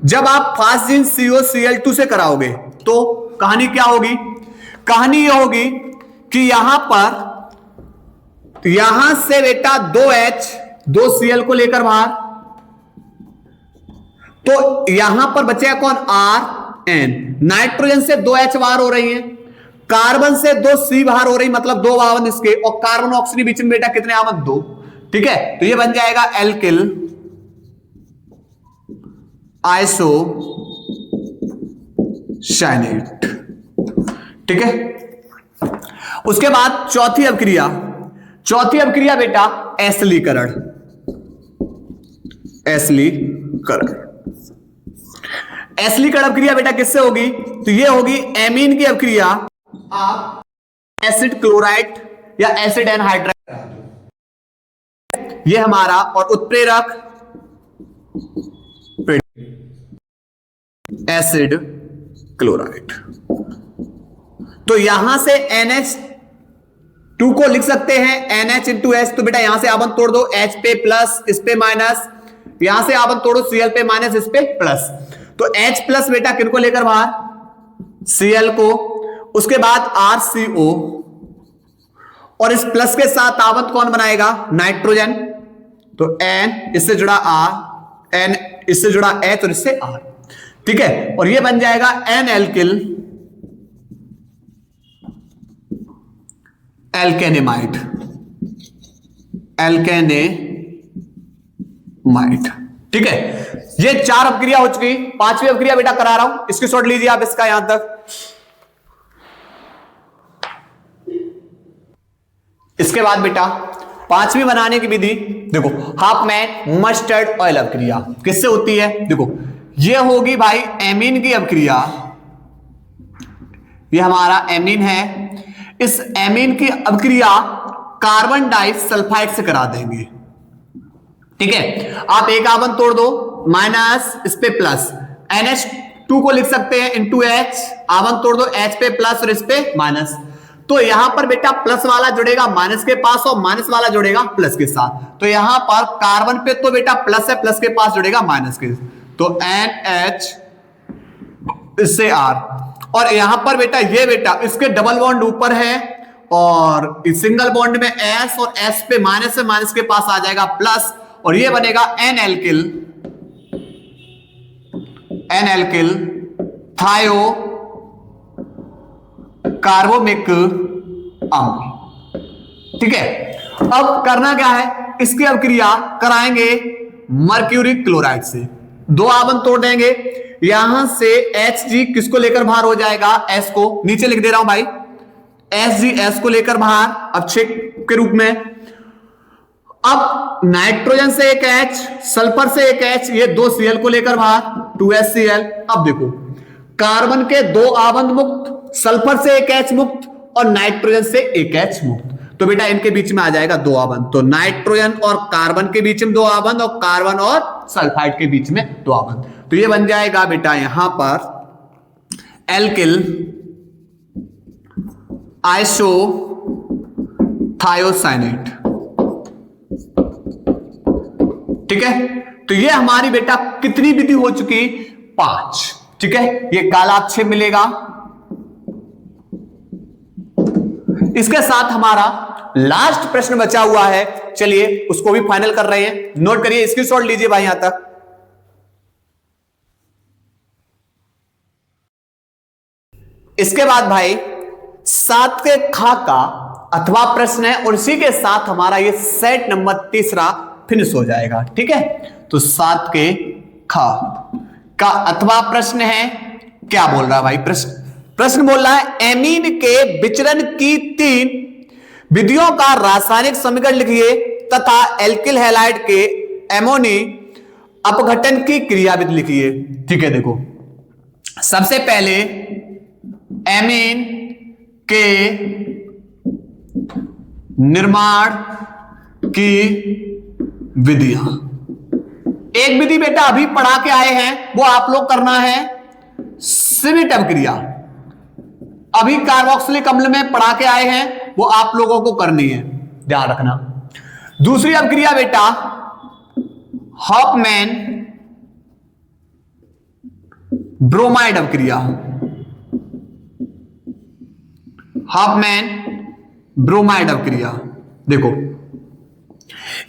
A: जब आप फास्जीन COCl2 से कराओगे तो कहानी क्या होगी, कहानी यह होगी कि यहां से बेटा 2H 2Cl को लेकर बाहर, तो यहां पर बचेगा कौन RN, नाइट्रोजन से 2H बाहर हो रही है, कार्बन से 2C बाहर हो रही, मतलब 2 आवन इसके, और कार्बन ऑक्सीजन बीच में बेटा कितने आवन 2। ठीक है, तो ये बन जाएगा एल्किल आइसो साइनेट। ठीक है, उसके बाद चौथी अभिक्रिया बेटा एसिलीकरण, एसिलीकरण अभिक्रिया बेटा किससे होगी, तो ये होगी एमीन की अभिक्रिया आप एसिड क्लोराइड या एसिड एनहाइड्राइड, ये हमारा, और उत्प्रेरक एसिड क्लोराइड। तो यहां से NH2 को लिख सकते हैं NH into H, तो बेटा यहां से आवन तोड़ दो, H पे प्लस इस पे माइनस, यहां से आवन तोड़ो Cl पे माइनस इस पे प्लस, तो H प्लस बेटा किनको लेकर बाहर Cl को, उसके बाद RCO, और इस प्लस के साथ आवंत कौन बनाएगा नाइट्रोजन, तो N इससे जुड़ा R, N इससे जुड़ा H और इससे R। ठीक है, और ये बन जाएगा N एल्केनेमाइड, ठीक है, ये 4 अभिक्रिया हो चुकी। 5वीं अभिक्रिया बेटा करा रहा हूं, इसकी शॉट लीजिए आप इसका यहां तक। इसके बाद बेटा 5वीं बनाने की विधि देखो, हाफमैन मस्टर्ड ऑयल अभिक्रिया किससे होती है, देखो ये होगी भाई एमीन की अभिक्रिया, ये हमारा एमीन है, इस एमीन की अभिक्रिया कार्बन डाइसल्फाइड से करा देंगे। ठीक है, आप एक आवन तोड़ दो, माइनस इस पे प्लस, NH2 को लिख सकते हैं इंटू H, आवन तोड़ दो H पे प्लस और इस पे माइनस, तो यहां पर बेटा प्लस वाला जुड़ेगा माइनस के पास और माइनस वाला जुड़ेगा प्लस के साथ, तो यहां पर कार्बन पे तो बेटा प्लस है, प्लस के पास जुड़ेगा माइनस के, तो NH इससे R, और यहां पर बेटा ये बेटा इसके डबल बॉन्ड ऊपर है और इस सिंगल बॉन्ड में S, और S पे माइनस है, माइनस के पास आ जाएगा प्लस, और ये बनेगा N एल्किल थायो कार्बोमिक अम्ल। ठीक है, अब करना क्या है, इसकी अभिक्रिया कराएंगे मर्क्यूरी क्लोराइड से, 2 आवन तोड़ देंगे, यहां से Hg किसको लेकर बाहर हो जाएगा, S को, नीचे लिख दे रहा हूं भाई, Hg S को लेकर बाहर अक्षय के रूप में, अब नाइट्रोजन से एक H, सल्फर से एक H, ये 2 Cl को लेकर बाहर 2HCl। अब देखो कार्बन के 2 आबंध मुक्त, सल्फर से एक H मुक्त और नाइट्रोजन से एक H मुक्त, तो बेटा इनके बीच में आ जाएगा 2 आबंध, तो नाइट्रोजन और कार्बन के बीच में 2 आबंध और कार्बन और सल्फाइड के बीच में 2 आबंध, तो ये बन जाएगा बेटा यहां पर एल्किल आइसो थायोसाइनेट। ठीक है, तो ये हमारी बेटा कितनी विधि हो चुकी, 5। ठीक है, ये कालाक्षेप मिलेगा। इसके साथ हमारा लास्ट प्रश्न बचा हुआ है, चलिए उसको भी फाइनल कर रहे हैं, नोट करिए, स्क्रीनशॉट लीजिए भाई यहां तक। इसके बाद भाई 7 के खा का अथवा प्रश्न है, और इसी के साथ हमारा ये सेट नंबर 3 फिनिश हो जाएगा। ठीक है, तो 7 के खा का अथवा प्रश्न है, क्या बोल रहा है भाई प्रश्न, प्रश्न बोल रहा है एमीन के विचरण की 3 विधियों का रासायनिक समीकरण लिखिए तथा एल्किल हैलाइड के एमोनी अपघटन की क्रियाविधि लिखिए। ठीक है, देखो सबसे पहले एमीन के निर्माण की विधियां। एक विधि बेटा अभी पढ़ा के आए हैं, वो आप लोग करना है सिमिट अभिक्रिया। अभी कार्बोक्सिलिक अम्ल में पढ़ा के आए हैं, वो आप लोगों को करनी है, ध्यान रखना। दूसरी अभिक्रिया बेटा हॉफमैन ब्रोमाइड अभिक्रिया। हॉफमैन ब्रोमाइड अभिक्रिया देखो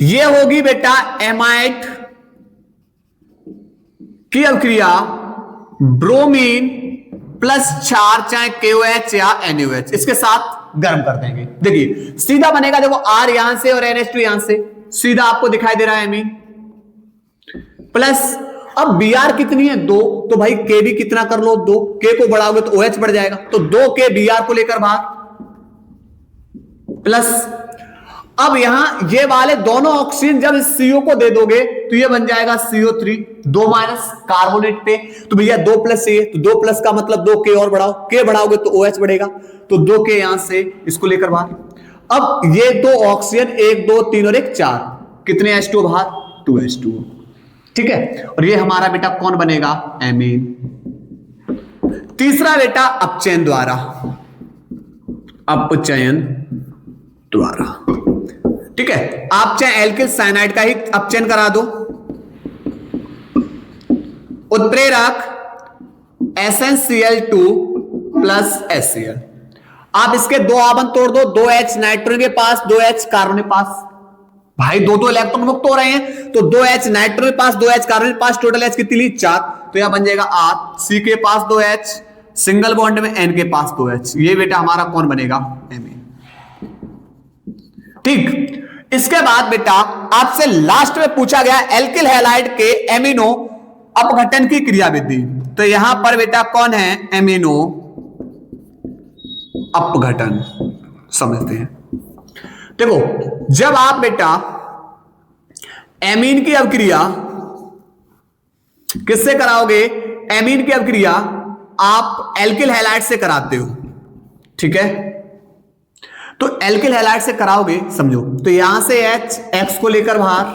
A: ये होगी बेटा एमाइड की अभिक्रिया ब्रोमीन प्लस क्षार चाहे KOH या NaOH इसके साथ गर्म कर देंगे। देखिए सीधा बनेगा, देखो R यहां से और NH2 यहां से सीधा आपको दिखाई दे रहा है एमीन प्लस अब Br कितनी है 2, तो भाई K भी कितना कर लो 2, K को बढ़ाओगे तो OH बढ़ जाएगा, तो 2K Br को लेकर बाहर प्लस अब यहां ये वाले दोनों ऑक्सीजन जब इस CO को दे दोगे तो ये बन जाएगा CO3 2 माइनस कार्बोनेट पे, तो भैया 2 प्लस ये तो 2 प्लस का मतलब 2K और बढ़ाओ, K बढ़ाओगे तो OH बढ़ेगा, तो 2K यहां से इसको लेकर बाहर। अब ये 2 ऑक्सीजन 1 2 3 और 1 4 कितने H2 बाहर 2H2। ठीक है, और ये हमारा बेटा कौन बनेगा एमीन। तीसरा बेटा अपचयन द्वारा, अपचयन द्वारा। ठीक है, आप चाहे एल्किल साइनाइड का ही अपचयन करा दो, उत्प्रेरक SnCl2 प्लस HCl, आप इसके 2 आबंध तोड़ दो, 2H नाइट्रोजन के पास 2H कार्बन के पास, भाई 2 इलेक्ट्रॉन मुक्त हो रहे हैं, तो 2H नाइट्रोजन के पास 2H कार्बन के पास, टोटल H कितनी 4, तो यहां बन जाएगा R, C के पास 2H, सिंगल बॉन्ड में N के पास 2H, ये बेटा हमारा कौन बनेगा एमीन। ठीक, इसके बाद बेटा आपसे लास्ट में पूछा गया एल्किल हैलाइड के एमिनो अपघटन की क्रियाविधि, तो यहां पर बेटा कौन है एमिनो अपघटन, समझते हैं। देखो जब आप बेटा एमीन की अभिक्रिया किससे कराओगे, एमीन की अभिक्रिया आप एल्किल हैलाइड से कराते हो। ठीक है, तो एल्किल हैलाइड से कराओगे समझो, तो यहां से H X को लेकर बाहर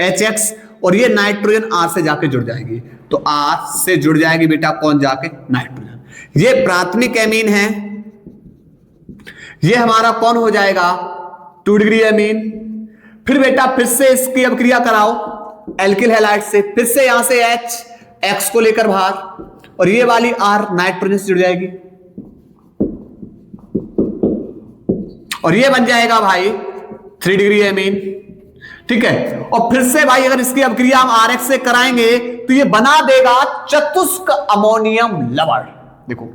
A: HX और ये नाइट्रोजन R से जाके जुड़ जाएगी, तो R से जुड़ जाएगी बेटा कौन जाके नाइट्रोजन। ये प्राथमिक एमीन है, ये हमारा कौन हो जाएगा 2 डिग्री एमीन। फिर बेटा फिर से इसकी अभिक्रिया कराओ एल्किल हैलाइड से, फिर से यहां से H X को लेकर बाहर और ये वाली R नाइट्रोजन से जुड़ जाएगी और ये बन जाएगा भाई 3 डिग्री एमीन। ठीक है, और फिर से भाई अगर इसकी अभिक्रिया हम RX से कराएंगे तो ये बना देगा चतुष्क अमोनियम लवण। देखो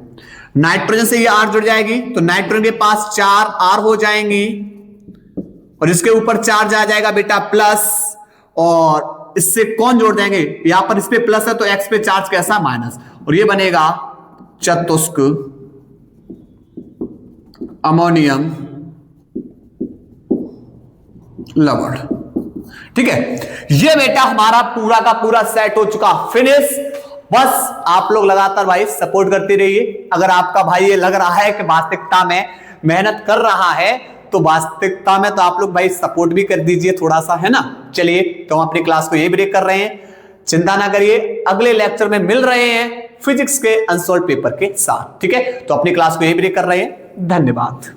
A: नाइट्रोजन से ये R जुड़ जाएगी, तो नाइट्रोजन के पास 4 R हो जाएंगी और इसके ऊपर चार्ज आ जाएगा बेटा प्लस, और इससे कौन जोड़ देंगे, यहां पर इस पे प्लस है तो X पे चार्ज कैसा माइनस, और ये बनेगा चतुष्क अमोनियम लवण। ठीक है, ये बेटा हमारा पूरा का पूरा सेट हो चुका, फिनिश। बस आप लोग लगातार भाई सपोर्ट करते रहिए। अगर आपका भाई ये लग रहा है कि वास्तविकता में मेहनत कर रहा है, तो वास्तविकता में तो आप लोग भाई सपोर्ट भी कर दीजिए थोड़ा सा, है ना। चलिए, तो हम अपनी क्लास को यही ब्रेक कर रहे हैं, चिंता ना करिए, अगले लेक्चर में मिल रहे हैं फिजिक्स के अनसॉल्व पेपर के साथ। ठीक है, तो अपनी क्लास को यही ब्रेक कर रहे हैं। धन्यवाद।